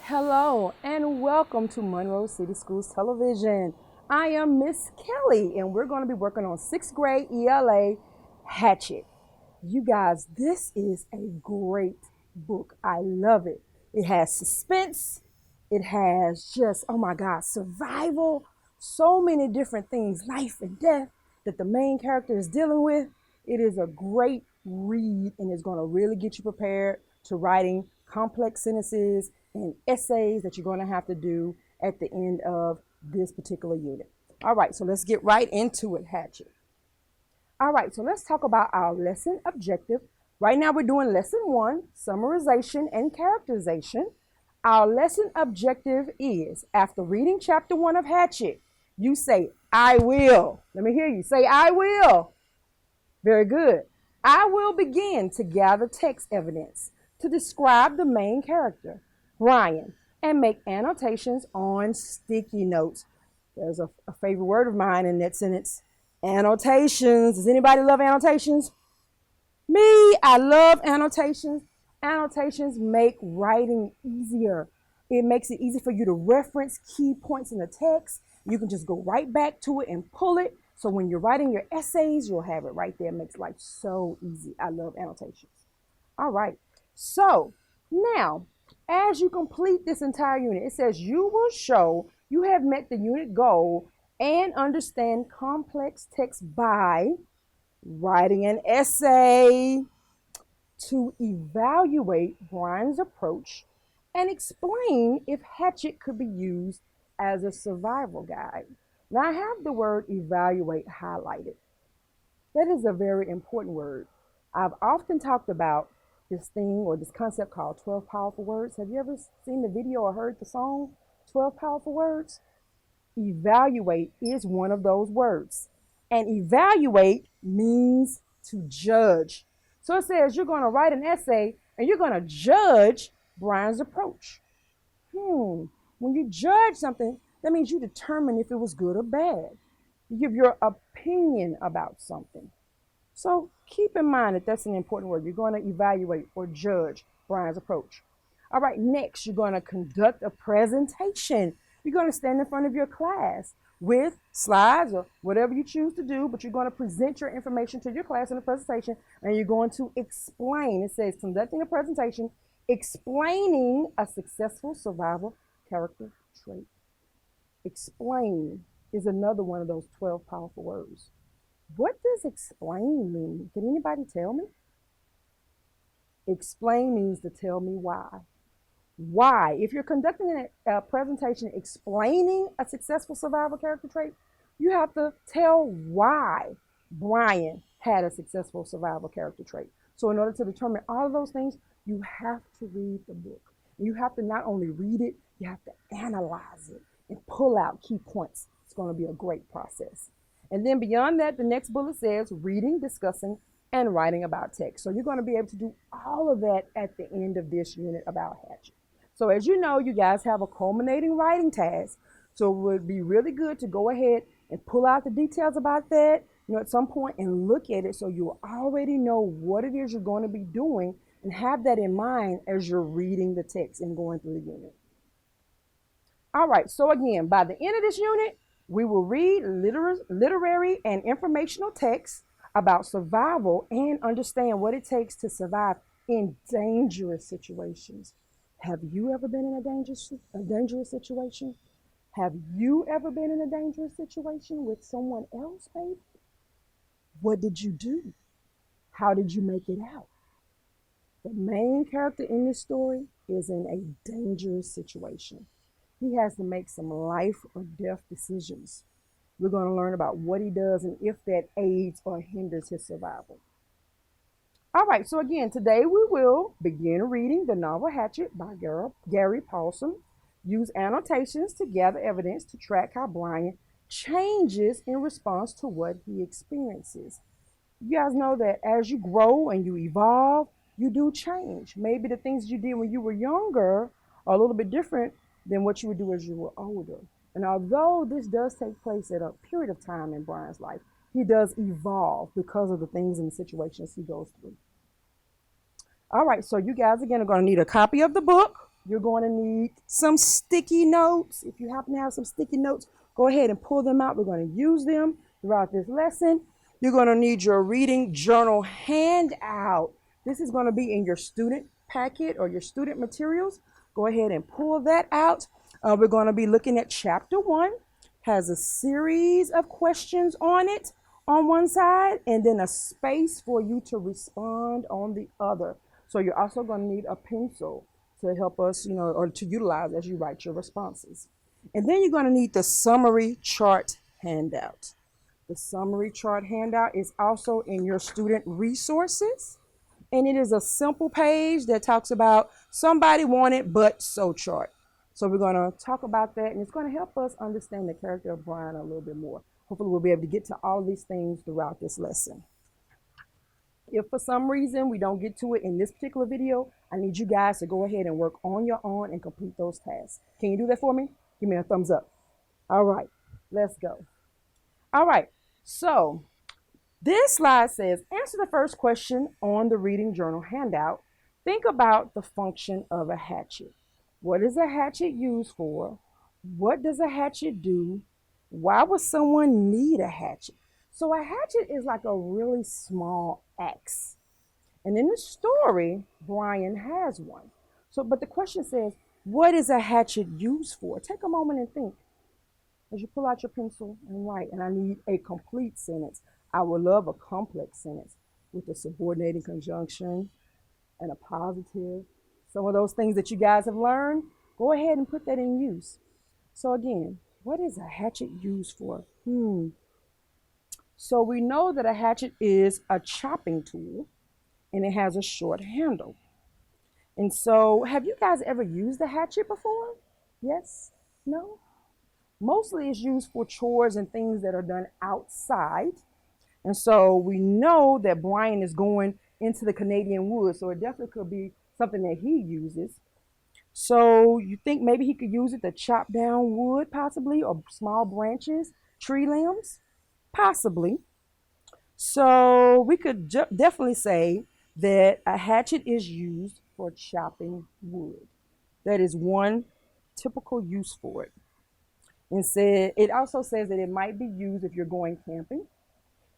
Hello and welcome to Monroe City Schools Television. I am Miss Kelly and we're going to be working on 6th grade ELA Hatchet. You guys, this is a great book. I love it. It has suspense. It has just, oh my God, survival. So many different things, life and death that the main character is dealing with. It is a great read and it's going to really get you prepared to writing complex sentences and essays that you're going to have to do at the end of this particular unit. All right, so let's get right into it, Hatchet. All right, so let's talk about our lesson objective. Right now we're doing lesson 1, summarization and characterization. Our lesson objective is, after reading chapter 1 of Hatchet, you say, I will. Let me hear you. Say, I will. Very good. I will begin to gather text evidence to describe the main character, Brian, and make annotations on sticky notes. There's a favorite word of mine in that sentence, annotations. Does anybody love annotations? Me, I love annotations. Annotations make writing easier. It makes it easy for you to reference key points in the text. You can just go right back to it and pull it. So when you're writing your essays, you'll have it right there. It makes life so easy. I love annotations. All right. So now, as you complete this entire unit, it says you will show you have met the unit goal and understand complex text by writing an essay to evaluate Brian's approach and explain if Hatchet could be used as a survival guide. Now I have the word evaluate highlighted. That is a very important word. I've often talked about this thing or this concept called 12 powerful words. Have you ever seen the video or heard the song 12 powerful words? Evaluate is one of those words. And evaluate means to judge. So it says you're going to write an essay and you're going to judge Brian's approach. When you judge something, that means you determine if it was good or bad. You give your opinion about something. So keep in mind that that's an important word. You're going to evaluate or judge Brian's approach. All right, next, you're going to conduct a presentation. You're going to stand in front of your class with slides or whatever you choose to do, but you're going to present your information to your class in a presentation, and you're going to explain. It says conducting a presentation, explaining a successful survival character trait. Explain is another one of those 12 powerful words. What does explain mean? Can anybody tell me? Explain means to tell me why. Why? If you're conducting a presentation explaining a successful survival character trait, you have to tell why Brian had a successful survival character trait. So in order to determine all of those things, you have to read the book. You have to not only read it, you have to analyze it and pull out key points. It's going to be a great process. And then beyond that, the next bullet says reading, discussing, and writing about text. So you're going to be able to do all of that at the end of this unit about Hatchet. So as you know, you guys have a culminating writing task. So it would be really good to go ahead and pull out the details about that, at some point and look at it so you already know what it is you're going to be doing and have that in mind as you're reading the text and going through the unit. All right, so again, by the end of this unit, we will read literary and informational texts about survival and understand what it takes to survive in dangerous situations. Have you ever been in a dangerous situation? Have you ever been in a dangerous situation with someone else, baby? What did you do? How did you make it out? The main character in this story is in a dangerous situation. He has to make some life or death decisions. We're going to learn about what he does and if that aids or hinders his survival. All right, so again, today we will begin reading the novel Hatchet by Gary Paulson. Use annotations to gather evidence to track how Brian changes in response to what he experiences. You guys know that as you grow and you evolve, you do change. Maybe the things you did when you were younger are a little bit different than what you would do as you were older. And although this does take place at a period of time in Brian's life, he does evolve because of the things and the situations he goes through. All right, so you guys again are going to need a copy of the book, You're going to need some sticky notes. If you happen to have some sticky notes, go ahead and pull them out. We're going to use them throughout this lesson. You're going to need your reading journal handout. This is going to be in your student packet or your student materials. Go ahead and pull that out. We're going to be looking at chapter 1. Has a series of questions on it on one side and then a space for you to respond on the other. So you're also going to need a pencil to help us, or to utilize as you write your responses. And then you're going to need the summary chart handout. The summary chart handout is also in your student resources. And it is a simple page that talks about somebody wanted but so chart. So we're going to talk about that, and it's going to help us understand the character of Brian a little bit more. Hopefully we'll be able to get to all of these things throughout this lesson. If for some reason we don't get to it in this particular video, I need you guys to go ahead and work on your own and complete those tasks. Can you do that for me? Give me a thumbs up. All right, let's go. All right, so this slide says, answer the first question on the reading journal handout. Think about the function of a hatchet. What is a hatchet used for? What does a hatchet do? Why would someone need a hatchet? So a hatchet is like a really small axe. And in the story, Brian has one. But the question says, what is a hatchet used for? Take a moment and think. As you pull out your pencil and write, and I need a complete sentence. I would love a complex sentence with a subordinating conjunction and a positive. Some of those things that you guys have learned, go ahead and put that in use. So again, what is a hatchet used for? So we know that a hatchet is a chopping tool and it has a short handle. And so have you guys ever used a hatchet before? Yes? No? Mostly it's used for chores and things that are done outside. And so we know that Brian is going into the Canadian woods, so it definitely could be something that he uses. So you think maybe he could use it to chop down wood possibly, or small branches, tree limbs? Possibly. So we could definitely say that a hatchet is used for chopping wood. That is one typical use for it. And it also says that it might be used if you're going camping.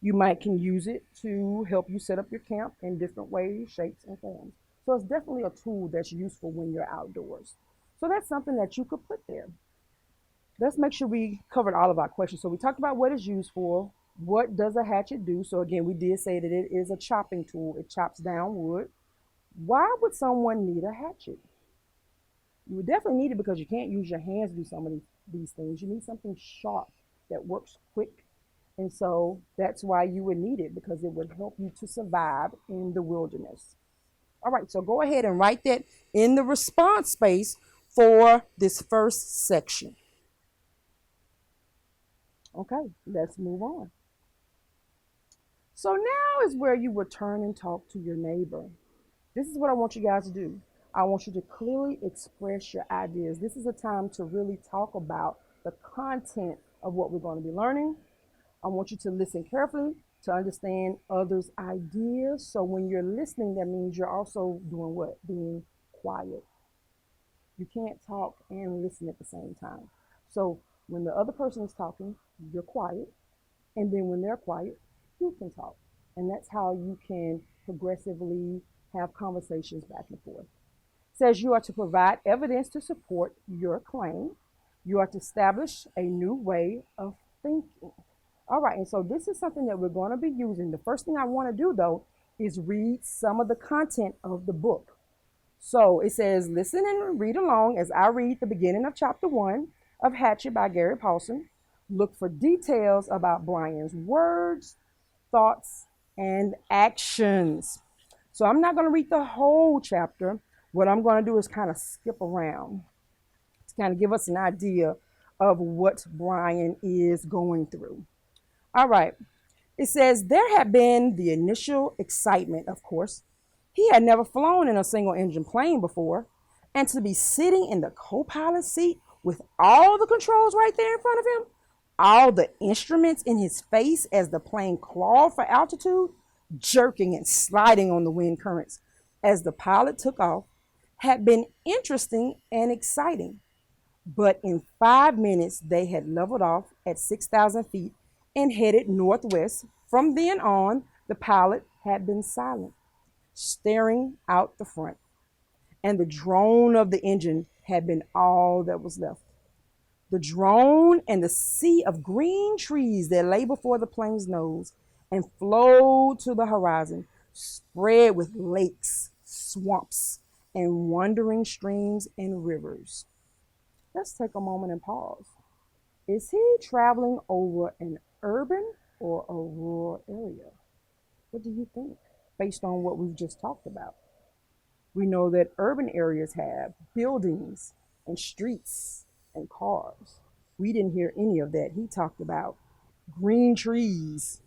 You can use it to help you set up your camp in different ways, shapes, and forms. So it's definitely a tool that's useful when you're outdoors. So that's something that you could put there. Let's make sure we covered all of our questions. So we talked about what it's used for. What does a hatchet do? So again, we did say that it is a chopping tool. It chops down wood. Why would someone need a hatchet? You would definitely need it because you can't use your hands to do some of these things. You need something sharp that works quick. And so that's why you would need it, because it would help you to survive in the wilderness. All right, so go ahead and write that in the response space for this first section. Okay, let's move on. So now is where you would turn and talk to your neighbor. This is what I want you guys to do. I want you to clearly express your ideas. This is a time to really talk about the content of what we're going to be learning. I want you to listen carefully to understand others' ideas. So when you're listening, that means you're also doing what? Being quiet. You can't talk and listen at the same time. So when the other person is talking, you're quiet. And then when they're quiet, you can talk. And that's how you can progressively have conversations back and forth. It says you are to provide evidence to support your claim. You are to establish a new way of thinking. All right, and so this is something that we're going to be using. The first thing I want to do, though, is read some of the content of the book. So it says, listen and read along as I read the beginning of chapter 1 of Hatchet by Gary Paulson. Look for details about Brian's words, thoughts, and actions. So I'm not going to read the whole chapter. What I'm going to do is kind of skip around to kind of give us an idea of what Brian is going through. All right. It says there had been the initial excitement, of course. He had never flown in a single engine plane before. And to be sitting in the co-pilot seat with all the controls right there in front of him, all the instruments in his face as the plane clawed for altitude, jerking and sliding on the wind currents. As the pilot took off, had been interesting and exciting. But in 5 minutes, they had leveled off at 6,000 feet and headed northwest. From then on, the pilot had been silent, staring out the front, and the drone of the engine had been all that was left. The drone and the sea of green trees that lay before the plane's nose and flowed to the horizon, spread with lakes, swamps, and wandering streams and rivers. Let's take a moment and pause. Is he traveling over an urban or a rural area? What do you think, based on what we've just talked about? We know that urban areas have buildings and streets and cars. We didn't hear any of that. He talked about green trees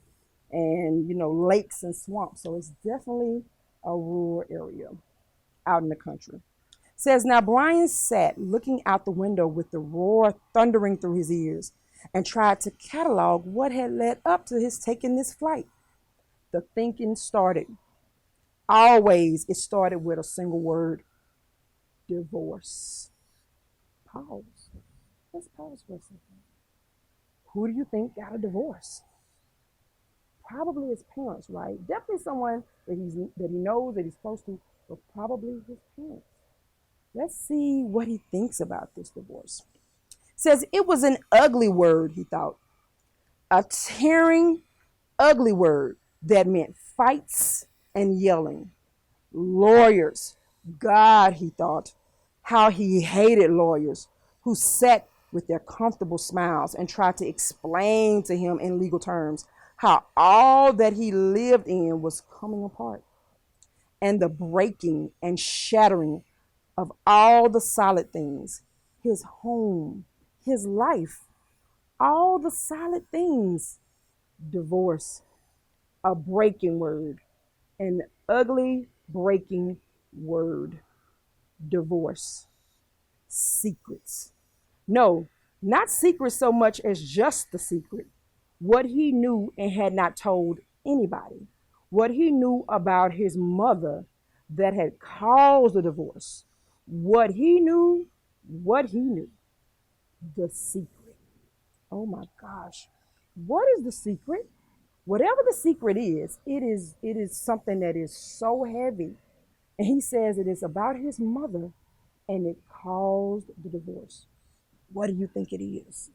and, lakes and swamps. So it's definitely a rural area out in the country. Says, now Brian sat looking out the window with the roar thundering through his ears and tried to catalog what had led up to his taking this flight. The thinking started. Always it started with a single word: divorce. Pause. Let's pause for a second. Who do you think got a divorce? Probably his parents, right? Definitely someone that he knows, that he's close to, but probably his parents. Let's see what he thinks about this divorce. Says it was an ugly word, he thought. A tearing, ugly word that meant fights and yelling. Lawyers. God, he thought, how he hated lawyers who sat with their comfortable smiles and tried to explain to him in legal terms how all that he lived in was coming apart, and the breaking and shattering of all the solid things, his home, his life, all the solid things. Divorce, a breaking word, an ugly breaking word. Divorce. Secrets. No, not secrets so much as just the secret. What he knew and had not told anybody. What he knew about his mother that had caused the divorce. What he knew. The secret. Oh my gosh. What is the secret? Whatever the secret is, it is something that is so heavy. And he says it is about his mother and it caused the divorce. What do you think it is?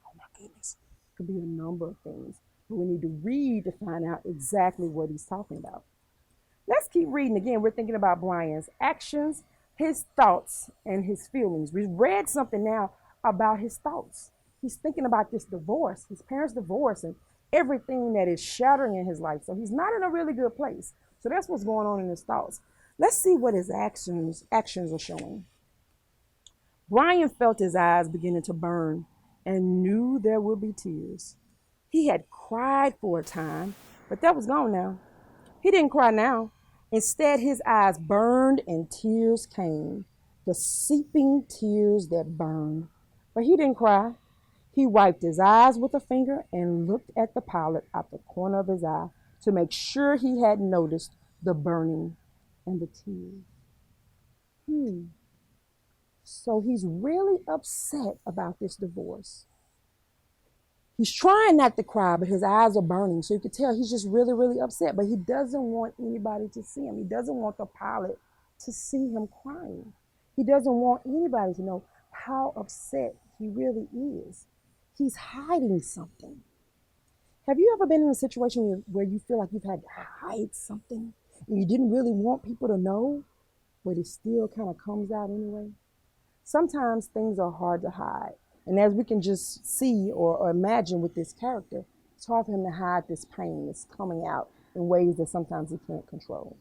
Oh my goodness. It could be a number of things. But we need to read to find out exactly what he's talking about. Let's keep reading again. We're thinking about Brian's actions, his thoughts, and his feelings. We've read something now about his thoughts. He's thinking about this divorce, his parents' divorce, and everything that is shattering in his life. So he's not in a really good place. So that's what's going on in his thoughts. Let's see what his actions are showing. Brian felt his eyes beginning to burn and knew there would be tears. He had cried for a time, but that was gone now. He didn't cry now. Instead, his eyes burned and tears came, the seeping tears that burn. But he didn't cry. He wiped his eyes with a finger and looked at the pilot out the corner of his eye to make sure he hadn't noticed the burning and the tears. So he's really upset about this divorce. He's trying not to cry, but his eyes are burning. So you could tell he's just really, really upset. But he doesn't want anybody to see him. He doesn't want the pilot to see him crying. He doesn't want anybody to know how upset he really is. He's hiding something. Have you ever been in a situation where you feel like you've had to hide something and you didn't really want people to know, but it still kind of comes out anyway? Sometimes things are hard to hide. And as we can just see or imagine with this character, it's hard for him to hide this pain that's coming out in ways that sometimes he can't control.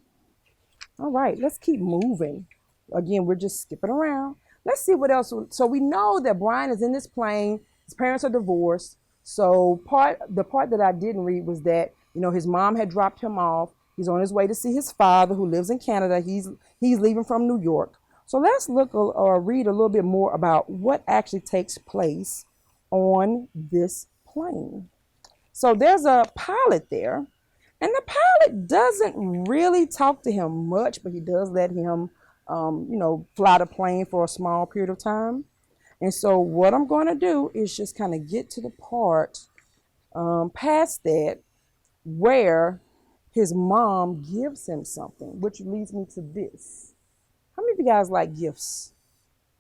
All right, let's keep moving. Again, we're just skipping around. Let's see what else. So we know that Brian is in this plane. His parents are divorced. So the part that I didn't read was that, his mom had dropped him off. He's on his way to see his father who lives in Canada. He's leaving from New York. So let's look or read a little bit more about what actually takes place on this plane. So there's a pilot there, and the pilot doesn't really talk to him much, but he does let him fly the plane for a small period of time. And so what I'm going to do is just kind of get to the part past that where his mom gives him something, which leads me to this. How many of you guys like gifts?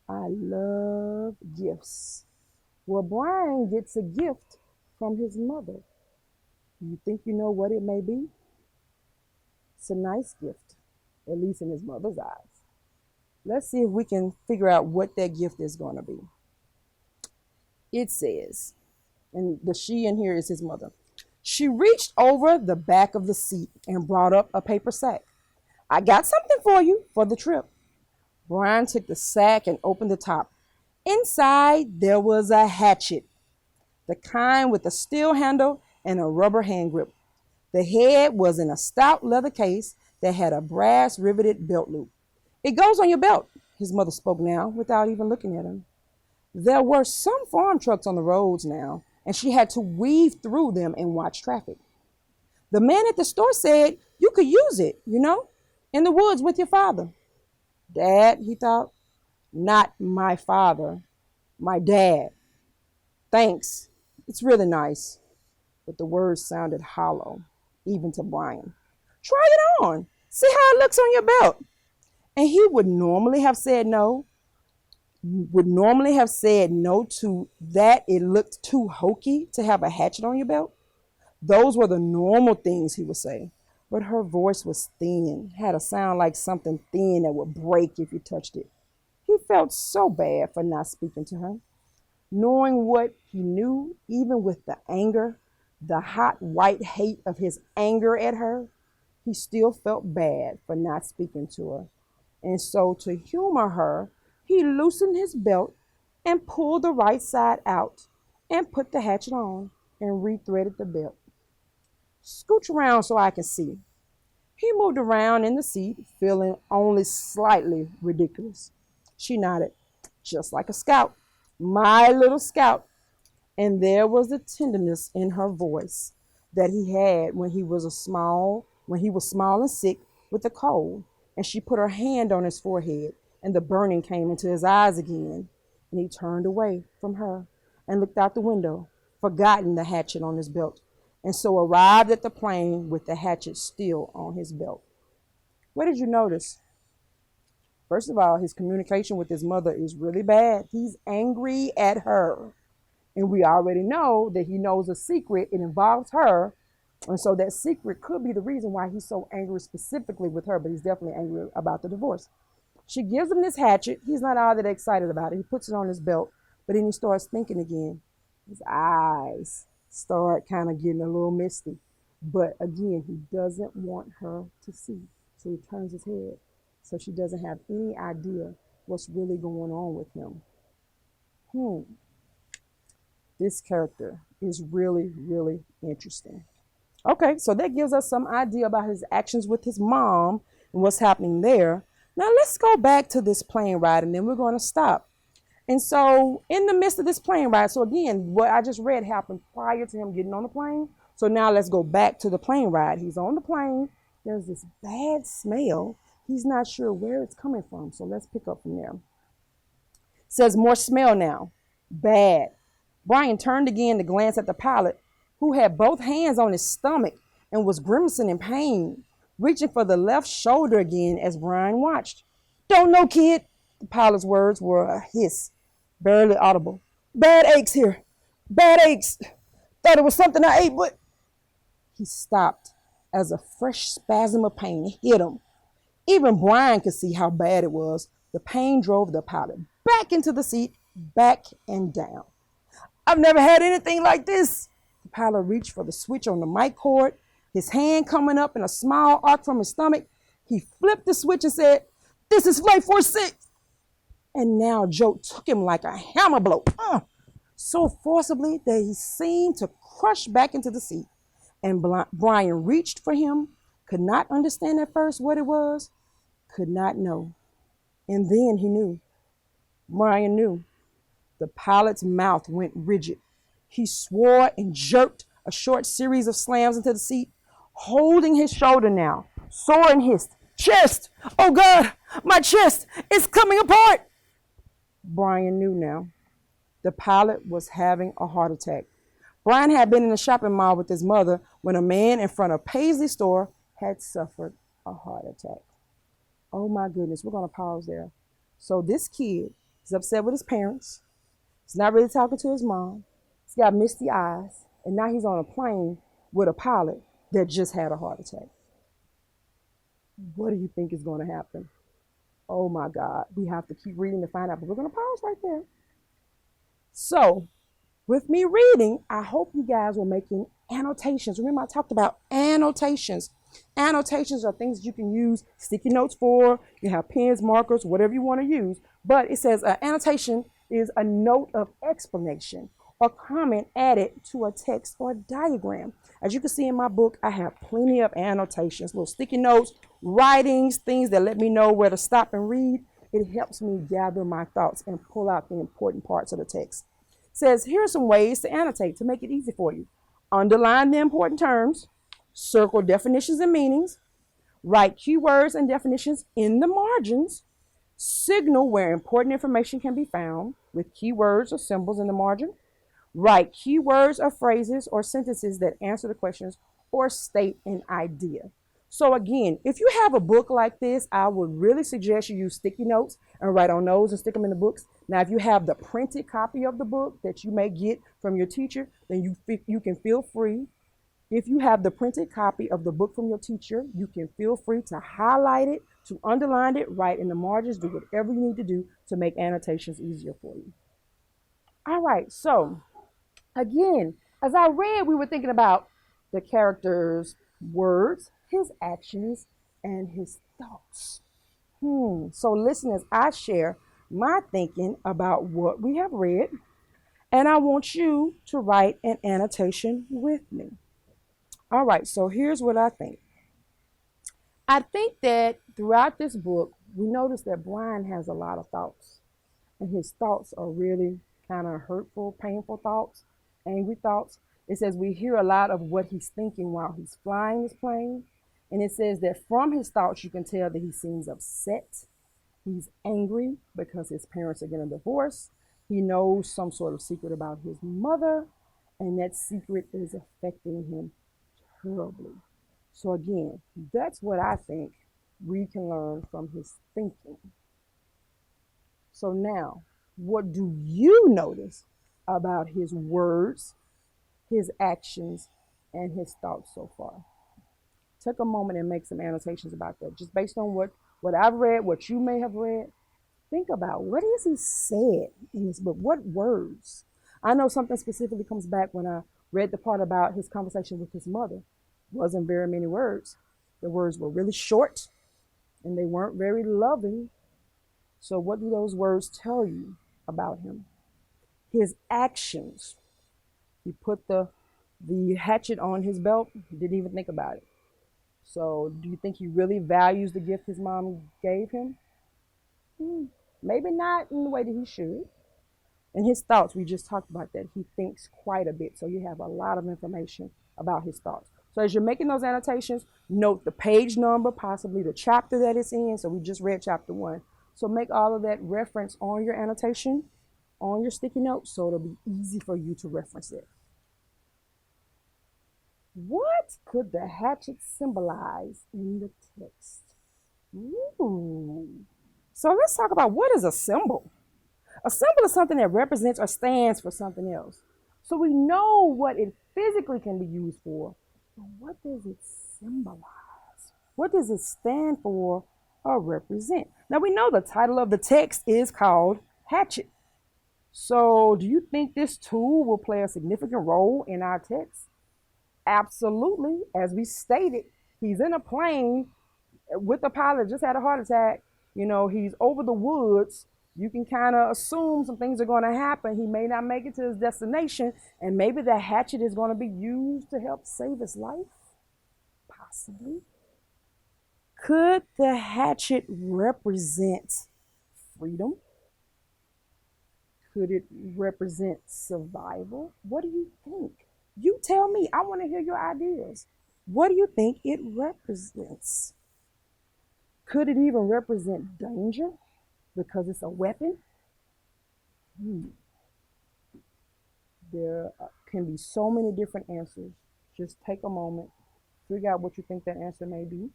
I love gifts. Well, Brian gets a gift from his mother. You think you know what it may be? It's a nice gift, at least in his mother's eyes. Let's see if we can figure out what that gift is going to be. It says, and the she in here is his mother. She reached over the back of the seat and brought up a paper sack. I got something for you for the trip. Brian took the sack and opened the top. Inside, there was a hatchet, the kind with a steel handle and a rubber hand grip. The head was in a stout leather case that had a brass riveted belt loop. It goes on your belt, his mother spoke now without even looking at him. There were some farm trucks on the roads now, and she had to weave through them and watch traffic. The man at the store said you could use it, in the woods with your father. Dad, he thought, not my father, my dad. Thanks, it's really nice. But the words sounded hollow, even to Brian. Try it on, see how it looks on your belt. And he would normally have said no to that. It looked too hokey to have a hatchet on your belt. Those were the normal things he would say. But her voice was thin, had a sound like something thin that would break if you touched it. He felt so bad for not speaking to her. Knowing what he knew, even with the anger, the hot white hate of his anger at her, he still felt bad for not speaking to her. And so to humor her, he loosened his belt and pulled the right side out and put the hatchet on and rethreaded the belt. Scooch around so I can see. He moved around in the seat, feeling only slightly ridiculous. She nodded, just like a scout, my little scout. And there was the tenderness in her voice that he had when he was small and sick with a cold. And she put her hand on his forehead, and the burning came into his eyes again. And he turned away from her and looked out the window, forgotten the hatchet on his belt, and so arrived at the plane with the hatchet still on his belt. What did you notice? First of all, his communication with his mother is really bad. He's angry at her. And we already know that he knows a secret. It involves her. And so that secret could be the reason why he's so angry specifically with her, but he's definitely angry about the divorce. She gives him this hatchet. He's not all that excited about it. He puts it on his belt, but then he starts thinking again. His eyes start kind of getting a little misty. But again, he doesn't want her to see. So he turns his head so she doesn't have any idea what's really going on with him. This character is really, really interesting. Okay, so that gives us some idea about his actions with his mom and what's happening there. Now let's go back to this plane ride and then we're going to stop. And so in the midst of this plane ride, so again, what I just read happened prior to him getting on the plane. So now let's go back to the plane ride. He's on the plane. There's this bad smell. He's not sure where it's coming from. So let's pick up from there. It says more smell now. Bad. Brian turned again to glance at the pilot, who had both hands on his stomach and was grimacing in pain, reaching for the left shoulder again as Brian watched. Don't know, kid. The pilot's words were a hiss, barely audible. Bad aches here. Bad aches. Thought it was something I ate, but... He stopped as a fresh spasm of pain hit him. Even Brian could see how bad it was. The pain drove the pilot back into the seat, back and down. I've never had anything like this. The pilot reached for the switch on the mic cord, his hand coming up in a small arc from his stomach. He flipped the switch and said, "This is Flight 46. And now Joe took him like a hammer blow, so forcibly that he seemed to crush back into the seat. And Brian reached for him, could not understand at first what it was, could not know. And then he knew. Brian knew. The pilot's mouth went rigid. He swore and jerked a short series of slams into the seat, holding his shoulder now. Sore and hissed, Chest! Oh God, my chest is coming apart! Brian knew now. The pilot was having a heart attack. Brian had been in a shopping mall with his mother when a man in front of Paisley's store had suffered a heart attack. Oh my goodness, we're going to pause there. So this kid is upset with his parents. He's not really talking to his mom. He's got misty eyes. And now he's on a plane with a pilot that just had a heart attack. What do you think is going to happen? Oh my God, we have to keep reading to find out, but we're going to pause right there. So, with me reading, I hope you guys were making annotations. Remember, I talked about annotations. Annotations are things you can use sticky notes for. You have pens, markers, whatever you want to use. But it says an annotation is a note of explanation or comment added to a text or a diagram. As you can see in my book, I have plenty of annotations, little sticky notes, writings, things that let me know where to stop and read. It helps me gather my thoughts and pull out the important parts of the text. It says, here are some ways to annotate to make it easy for you. Underline the important terms, circle definitions and meanings, write keywords and definitions in the margins, signal where important information can be found with keywords or symbols in the margin, write keywords or phrases or sentences that answer the questions or state an idea. So again, if you have a book like this, I would really suggest you use sticky notes and write on those and stick them in the books. Now, if you have the printed copy of the book that you may get from your teacher, then you can feel free. If you have the printed copy of the book from your teacher, you can feel free to highlight it, to underline it, write in the margins, do whatever you need to do to make annotations easier for you. All right, so again, as I read, we were thinking about the character's words, his actions, and his thoughts. So listen as I share my thinking about what we have read, and I want you to write an annotation with me. All right, so here's what I think. I think that throughout this book, we notice that Brian has a lot of thoughts, and his thoughts are really kind of hurtful, painful thoughts, angry thoughts. It says we hear a lot of what he's thinking while he's flying his plane. And it says that from his thoughts, you can tell that he seems upset. He's angry because his parents are getting a divorce. He knows some sort of secret about his mother, and that secret is affecting him terribly. So again, that's what I think we can learn from his thinking. So now, what do you notice about his words, his actions, and his thoughts so far? Take a moment and make some annotations about that. Just based on what I've read, what you may have read, think about what is he said in this book? What words? I know something specifically comes back when I read the part about his conversation with his mother. It wasn't very many words. The words were really short and they weren't very loving. So what do those words tell you about him? His actions. He put the hatchet on his belt. He didn't even think about it. So do you think he really values the gift his mom gave him? Maybe not in the way that he should. And his thoughts, we just talked about that. He thinks quite a bit. So you have a lot of information about his thoughts. So as you're making those annotations, note the page number, possibly the chapter that it's in. So we just read chapter 1. So make all of that reference on your annotation, on your sticky notes, so it'll be easy for you to reference it. What could the hatchet symbolize in the text? So let's talk about what is a symbol. A symbol is something that represents or stands for something else. So we know what it physically can be used for, but what does it symbolize? What does it stand for or represent? Now we know the title of the text is called Hatchet. So do you think this tool will play a significant role in our text? Absolutely. As we stated, he's in a plane with a pilot, just had a heart attack. You know, he's over the woods. You can kind of assume some things are going to happen. He may not make it to his destination, and maybe the hatchet is going to be used to help save his life. Possibly. Could the hatchet represent freedom? Could it represent survival? What do you think? You tell me. I want to hear your ideas. What do you think it represents? Could it even represent danger because it's a weapon? Hmm. There can be so many different answers. Just take a moment, figure out what you think that answer may be,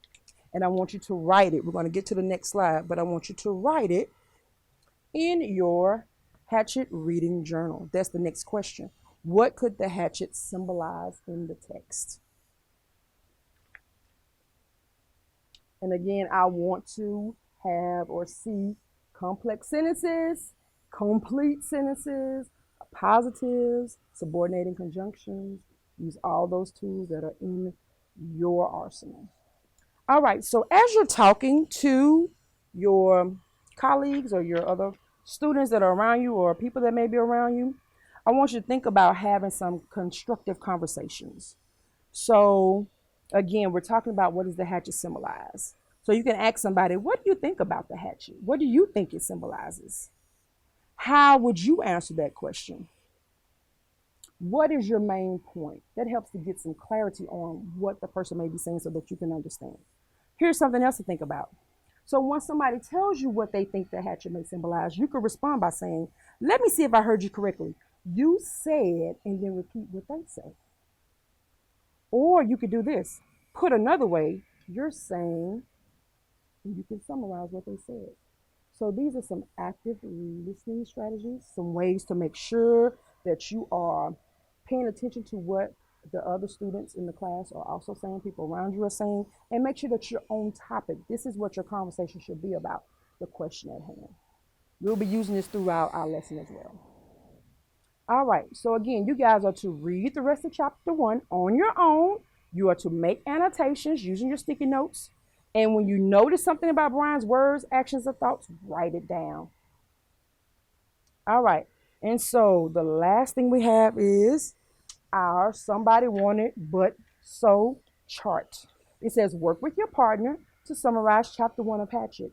and I want you to write it. We're going to get to the next slide, but I want you to write it in your Hatchet reading journal. That's the next question. What could the hatchet symbolize in the text? And again, I want to have or see complex sentences, complete sentences, positives, subordinating conjunctions. Use all those tools that are in your arsenal. All right, so as you're talking to your colleagues or your other students that are around you or people that may be around you, I want you to think about having some constructive conversations. So again, we're talking about what does the hatchet symbolize? So you can ask somebody, what do you think about the hatchet? What do you think it symbolizes? How would you answer that question? What is your main point? That helps to get some clarity on what the person may be saying so that you can understand. Here's something else to think about. So once somebody tells you what they think the hatchet may symbolize, you could respond by saying, let me see if I heard you correctly. You said, and then repeat what they say. Or you could do this. Put another way, you're saying, and you can summarize what they said. So these are some active listening strategies, some ways to make sure that you are paying attention to what the other students in the class are also saying, people around you are saying, and make sure that you're on topic. This is what your conversation should be about, the question at hand. We'll be using this throughout our lesson as well. All right, so again, you guys are to read the rest of chapter 1 on your own. You are to make annotations using your sticky notes. And when you notice something about Brian's words, actions, or thoughts, write it down. All right, and so the last thing we have is our somebody wanted but so chart. It says work with your partner to summarize chapter 1 of Hatchet.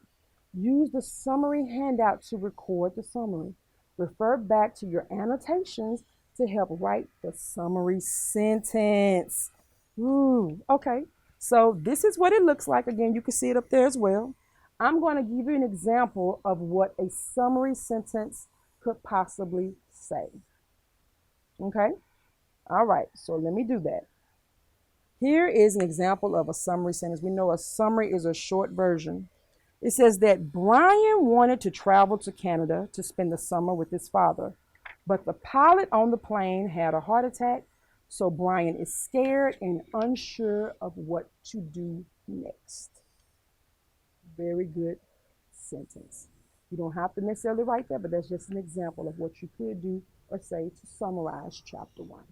Use the summary handout to record the summary. Refer back to your annotations to help write the summary sentence. Okay. So this is what it looks like. Again, you can see it up there as well. I'm going to give you an example of what a summary sentence could possibly say. Okay? All right, so let me do that. Here is an example of a summary sentence. We know a summary is a short version. It says that Brian wanted to travel to Canada to spend the summer with his father, but the pilot on the plane had a heart attack, so Brian is scared and unsure of what to do next. Very good sentence. You don't have to necessarily write that, but that's just an example of what you could do or say to summarize chapter 1.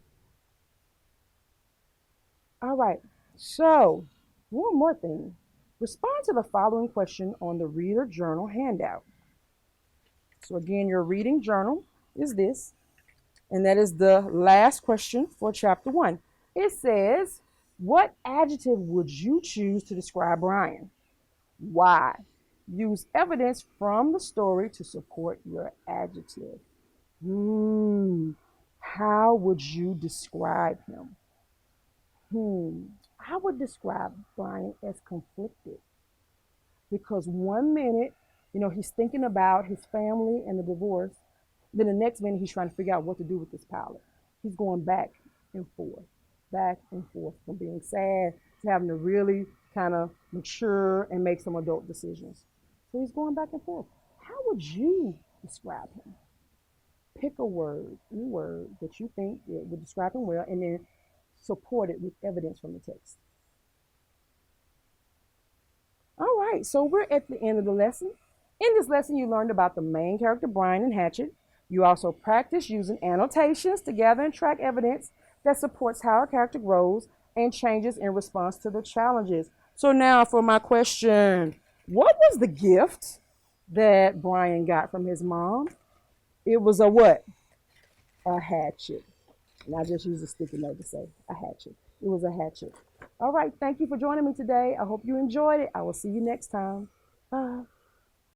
All right, so one more thing. Respond to the following question on the reader journal handout. So again, your reading journal is this, and that is the last question for chapter 1. It says, what adjective would you choose to describe Brian? Why? Use evidence from the story to support your adjective. How would you describe him? I would describe Brian as conflicted because one minute, he's thinking about his family and the divorce. Then the next minute, he's trying to figure out what to do with this pilot. He's going back and forth from being sad to having to really kind of mature and make some adult decisions. So he's going back and forth. How would you describe him? Pick a word, any word that you think would describe him well, and then support it with evidence from the text. All right, so we're at the end of the lesson. In this lesson, you learned about the main character, Brian and Hatchet. You also practiced using annotations to gather and track evidence that supports how a character grows and changes in response to the challenges. So now for my question, what was the gift that Brian got from his mom? It was a what? A hatchet. And I just used a sticky note to say a hatchet. It was a hatchet. All right, thank you for joining me today. I hope you enjoyed it. I will see you next time. Bye.